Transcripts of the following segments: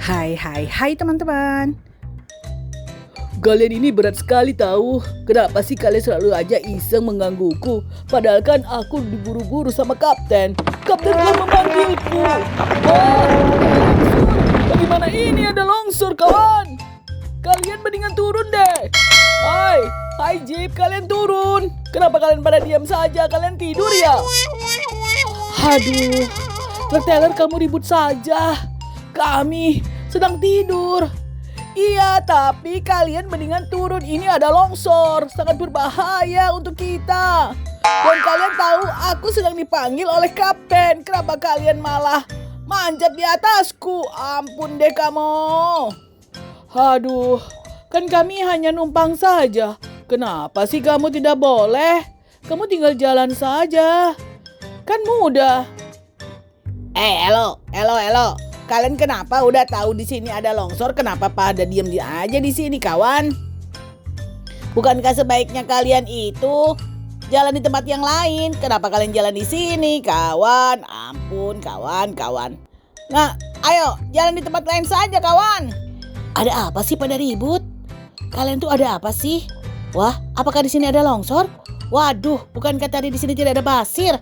Hai teman-teman. Kalian ini berat sekali tahu. Kenapa sih kalian selalu aja iseng menggangguku? Padahal kan aku diburu-buru sama kapten. Kapten telah memanggilku. Bagaimana ini ada longsor kawan? Kalian mendingan turun deh. Hai Jeep, kalian turun. Kenapa kalian pada diam saja? Kalian tidur ya? Aduh, Truk kamu ribut saja. Kami sedang tidur. Iya, tapi kalian mendingan turun. Ini ada longsor, sangat berbahaya untuk kita. Dan kalian tahu aku sedang dipanggil oleh kapten. Kenapa kalian malah manjat di atasku? Ampun deh kamu. Aduh, kan kami hanya numpang saja. Kenapa sih kamu tidak boleh? Kamu tinggal jalan saja. Kan mudah. Halo. Kalian kenapa udah tahu di sini ada longsor? Kenapa pada diem aja di sini, kawan? Bukankah sebaiknya kalian itu jalan di tempat yang lain? Kenapa kalian jalan di sini, kawan? Ampun, kawan. Nah, ayo jalan di tempat lain saja, kawan. Ada apa sih pada ribut? Kalian tuh ada apa sih? Wah, apakah di sini ada longsor? Waduh, bukankah tadi di sini tidak ada pasir?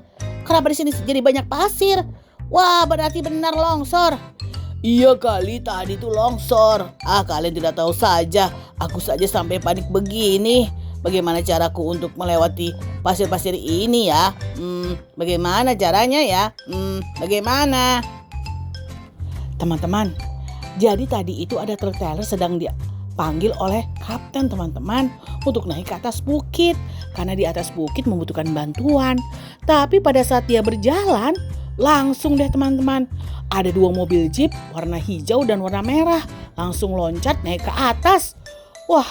Kenapa di sini jadi banyak pasir? Wah, berarti benar longsor. Iya kali, tadi tuh longsor. Kalian tidak tahu saja. Aku saja sampai panik begini. Bagaimana caraku untuk melewati pasir-pasir ini ya? Bagaimana caranya ya? Bagaimana? Teman-teman, jadi tadi itu ada truk trailer sedang dipanggil oleh kapten teman-teman untuk naik ke atas bukit. Karena di atas bukit membutuhkan bantuan. Tapi pada saat dia berjalan, langsung deh teman-teman, ada 2 mobil jeep warna hijau dan warna merah langsung loncat naik ke atas. Wah,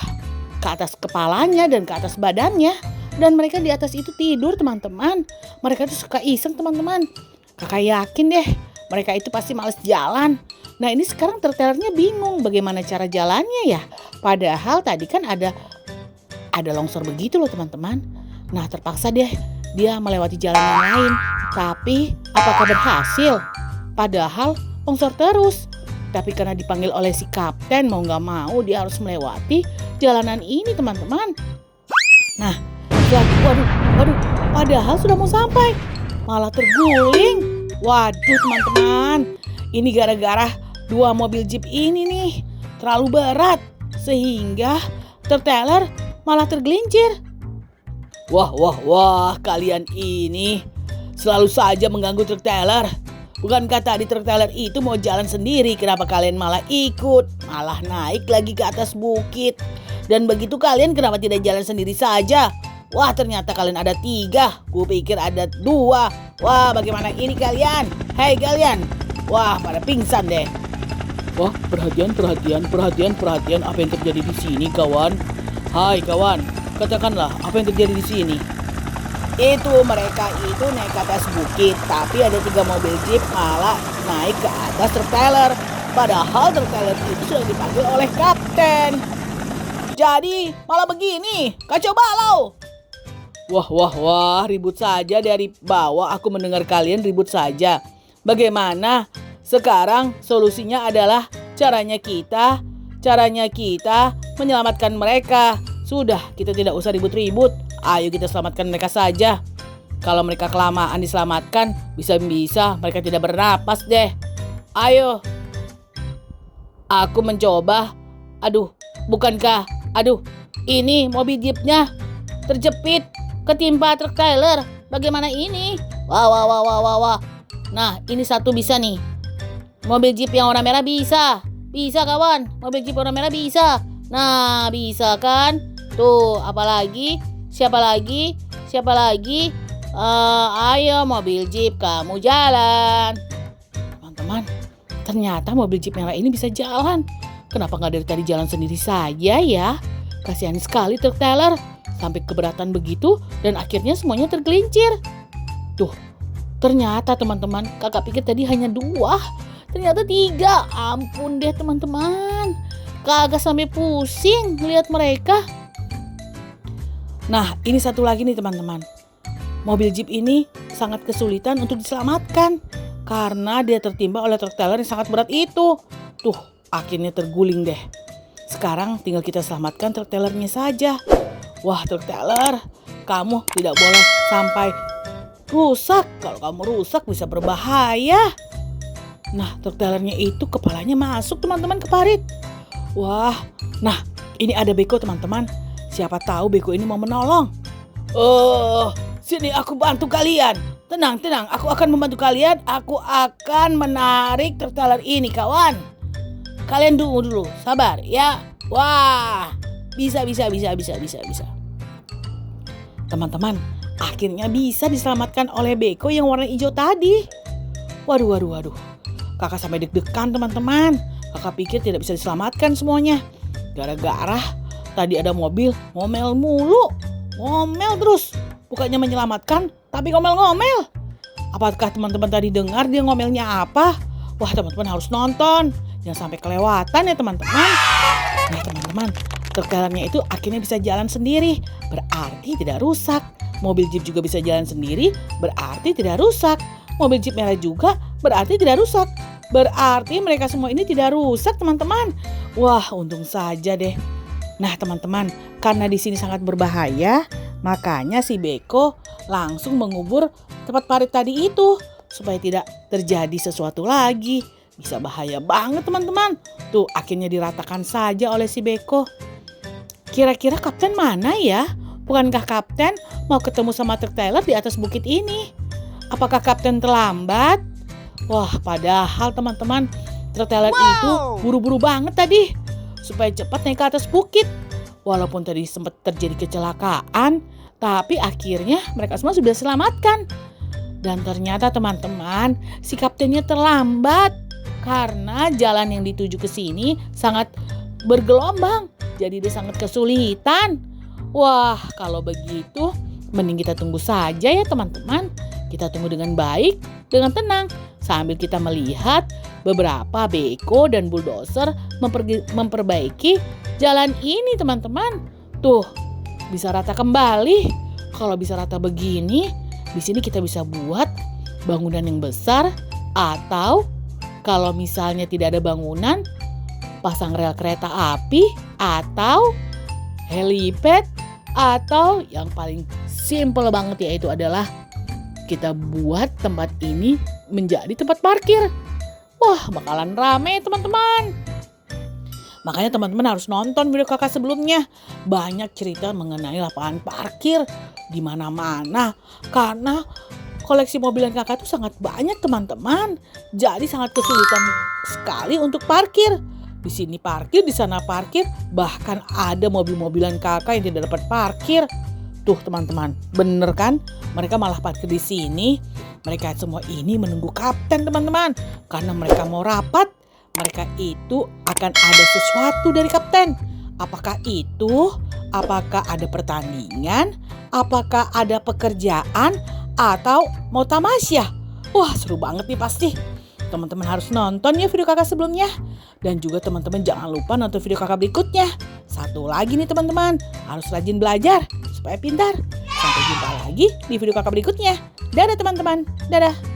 ke atas kepalanya dan ke atas badannya. Dan mereka di atas itu tidur teman-teman. Mereka tuh suka iseng teman-teman. Kakak yakin deh mereka itu pasti males jalan. Nah ini sekarang trailernya bingung bagaimana cara jalannya ya. Padahal tadi kan ada longsor begitu loh teman-teman. Nah terpaksa deh dia melewati jalan yang lain. Tapi apakah berhasil? Padahal longsor terus. Tapi karena dipanggil oleh si kapten, mau gak mau dia harus melewati jalanan ini teman-teman. Nah, waduh, padahal sudah mau sampai. Malah terguling. Waduh teman-teman, ini gara-gara 2 mobil jeep ini nih terlalu berat. Sehingga trailer malah tergelincir. Wah, kalian ini selalu saja mengganggu truk trailer. Bukankah tadi truk trailer itu mau jalan sendiri? Kenapa kalian malah ikut? Malah naik lagi ke atas bukit. Dan begitu kalian kenapa tidak jalan sendiri saja? Wah, ternyata kalian ada 3. Kupikir ada 2. Wah, bagaimana ini kalian? Hei kalian. Wah, pada pingsan deh. Wah, perhatian. Apa yang terjadi di sini, kawan? Hai kawan, katakanlah apa yang terjadi di sini. Itu mereka itu naik ke atas bukit, tapi ada 3 mobil jeep malah naik ke atas truk trailer. Padahal truk trailer itu sudah dipanggil oleh kapten. Jadi malah begini, kacau balau. Wah, ribut saja dari bawah. Aku mendengar kalian ribut saja. Bagaimana? Sekarang solusinya adalah caranya kita menyelamatkan mereka. Sudah, kita tidak usah ribut-ribut. Ayo kita selamatkan mereka saja. Kalau mereka kelamaan diselamatkan, bisa-bisa mereka tidak bernapas deh. Ayo. Aku mencoba. Ini mobil jeepnya terjepit, ketimpa truk trailer. Bagaimana ini? Wah. Nah, ini satu bisa nih. Mobil jeep yang warna merah bisa. Bisa kawan, mobil jeep warna merah bisa. Nah, bisa kan? Tuh, apalagi? Siapa lagi? Ayo mobil jeep kamu jalan. Teman-teman, ternyata mobil jeep merah ini bisa jalan. Kenapa gak dari tadi jalan sendiri saja ya? Kasihan sekali truk trailer. Sampai keberatan begitu dan akhirnya semuanya tergelincir. Tuh, ternyata teman-teman, kakak pikir tadi hanya 2. Ternyata 3. Ampun deh teman-teman. Kagak sampai pusing lihat mereka. Nah, ini satu lagi nih teman-teman. Mobil jeep ini sangat kesulitan untuk diselamatkan karena dia tertimpa oleh truk trailer yang sangat berat itu. Tuh, akhirnya terguling deh. Sekarang tinggal kita selamatkan truk trailernya saja. Wah, truk trailer, kamu tidak boleh sampai rusak. Kalau kamu rusak bisa berbahaya. Nah, truk trailernya itu kepalanya masuk teman-teman ke parit. Wah, nah ini ada Beko teman-teman. Siapa tahu Beko ini mau menolong. Sini aku bantu kalian. Tenang, aku akan membantu kalian. Aku akan menarik truk trailer ini, kawan. Kalian tunggu dulu, sabar ya. Wah, bisa. Teman-teman, akhirnya bisa diselamatkan oleh Beko yang warna hijau tadi. Waduh. Kakak sampai deg-degan teman-teman. Kakak pikir tidak bisa diselamatkan semuanya. Gara-gara tadi ada mobil ngomel mulu. Ngomel terus. Bukannya menyelamatkan, tapi ngomel-ngomel. Apakah teman-teman tadi dengar dia ngomelnya apa? Wah, teman-teman harus nonton. Jangan sampai kelewatan ya teman-teman. Nah teman-teman, truk trailernya itu akhirnya bisa jalan sendiri. Berarti tidak rusak. Mobil Jeep juga bisa jalan sendiri. Berarti tidak rusak. Mobil Jeep merah juga berarti tidak rusak. Berarti mereka semua ini tidak rusak teman-teman. Wah, untung saja deh. Nah teman-teman, karena di sini sangat berbahaya, makanya si Beko langsung mengubur tempat parit tadi itu supaya tidak terjadi sesuatu lagi. Bisa bahaya banget teman-teman. Tuh akhirnya diratakan saja oleh si Beko. Kira-kira kapten mana ya? Bukankah kapten mau ketemu sama truk trailer di atas bukit ini? Apakah kapten terlambat? Wah, padahal teman-teman, truk trailer itu buru-buru banget tadi supaya cepat naik ke atas bukit. Walaupun tadi sempat terjadi kecelakaan, tapi akhirnya mereka semua sudah selamatkan. Dan ternyata teman-teman, si kaptennya terlambat karena jalan yang dituju ke sini sangat bergelombang. Jadi dia sangat kesulitan. Wah, kalau begitu mending kita tunggu saja ya teman-teman. Kita tunggu dengan baik, dengan tenang, sambil kita melihat beberapa beko dan bulldozer memperbaiki jalan ini teman-teman. Tuh, bisa rata kembali. Kalau bisa rata begini, di sini kita bisa buat bangunan yang besar, atau kalau misalnya tidak ada bangunan, pasang rel kereta api, atau helipad, atau yang paling simple banget yaitu adalah kita buat tempat ini menjadi tempat parkir. Wah, bakalan rame teman-teman. Makanya teman-teman harus nonton video kakak sebelumnya. Banyak cerita mengenai lapangan parkir di mana-mana. Karena koleksi mobilan kakak itu sangat banyak teman-teman. Jadi sangat kesulitan sekali untuk parkir. Di sini parkir, di sana parkir. Bahkan ada mobil-mobilan kakak yang tidak dapat parkir. Tuh teman-teman, bener kan? Mereka malah parkir di sini. Mereka semua ini menunggu kapten teman-teman. Karena mereka mau rapat. Mereka itu akan ada sesuatu dari kapten. Apakah itu? Apakah ada pertandingan? Apakah ada pekerjaan? Atau mau tamasya? Wah, seru banget nih pasti. Teman-teman harus nonton ya video kakak sebelumnya. Dan juga teman-teman jangan lupa nonton video kakak berikutnya. Satu lagi nih teman-teman, harus rajin belajar supaya pintar. Sampai jumpa lagi di video kakak berikutnya. Dadah teman-teman, dadah.